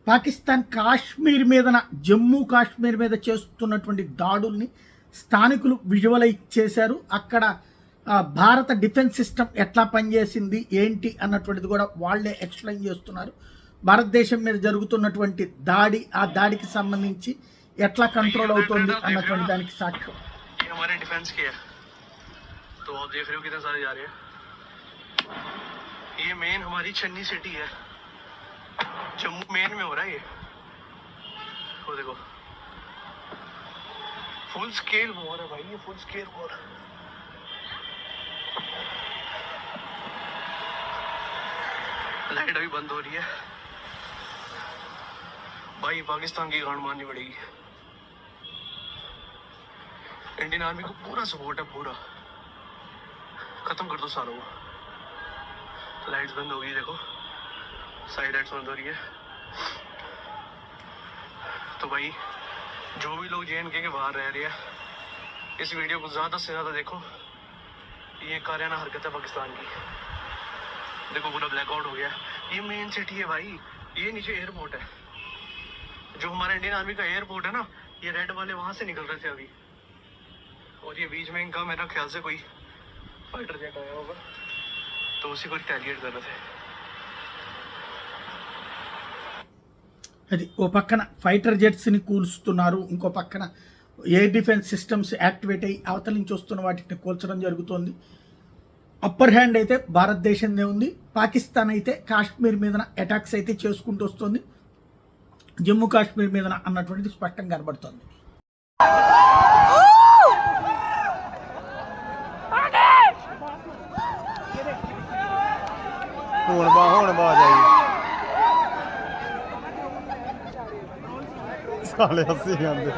పాకిస్తాన్ కాశ్మీర్ మీదన జమ్మూ కాశ్మీర్ మీద చేస్తున్నటువంటి దాడుల్ని స్థానికులు విజువలైజ్ చేశారు. అక్కడ భారత డిఫెన్స్ సిస్టమ్ ఎట్లా పనిచేసింది ఏంటి అన్నటువంటిది కూడా వాళ్ళే ఎక్స్ప్లెయిన్ చేస్తున్నారు. భారతదేశం మీద జరుగుతున్నటువంటి దాడి, ఆ దాడికి సంబంధించి ఎట్లా కంట్రోల్ అవుతుంది అన్నటువంటి దానికి సాక్ష్యం. तो आप देख रहे हो कितने सारे जा रहे हैं. ये मेन हमारी चन्नी सिटी है, जम्मू मेन में हो रहा है ये. वो देखो फुल स्केल वॉर है भाई, ये फुल स्केल वॉर. लाइट अभी बंद हो रही है भाई. पाकिस्तान की गांड मारनी पड़ेगी. इंडियन आर्मी को पूरा सपोर्ट है, पूरा. खत्म कर दो सालों को. लाइट्स बंद हो गई, देखो साइड लाइट्स बंद हो रही है. तो भाई जो भी लोग JNK के बाहर रह रहे हैं, इस वीडियो को ज़्यादा से ज़्यादा देखो. ये कारियाना हरकत है पाकिस्तान की. देखो पूरा ब्लैकआउट हो गया. ये मेन सिटी है भाई, ये नीचे एयरपोर्ट है. जो हमारा इंडियन आर्मी का एयरपोर्ट है ना, ये रेड वाले वहाँ से निकल रहे थे अभी. और ये बीच में इनका मेरा ख्याल से कोई फाइटर जेट आया होगा, तो उसी को रिटेलिएट कर रहे थे. అది ఓ పక్కన ఫైటర్ జెట్స్ని కూల్స్తున్నారు, ఇంకో పక్కన ఎయిర్ డిఫెన్స్ సిస్టమ్స్ యాక్టివేట్ అయ్యి అవతల నుంచి వస్తున్న వాటిని కూల్చడం జరుగుతోంది. అప్పర్ హ్యాండ్ అయితే భారతదేశందే ఉంది. పాకిస్తాన్ అయితే కాశ్మీర్ మీదన అటాక్స్ అయితే చేసుకుంటూ వస్తుంది, జమ్మూ కాశ్మీర్ మీదన అన్నటువంటిది స్పష్టంగా కనబడుతోంది. ਹੁਣ ਬਾਜ ਆਈ ਸਾਲੇ ਹੱਸੀ ਜਾਂਦੇ.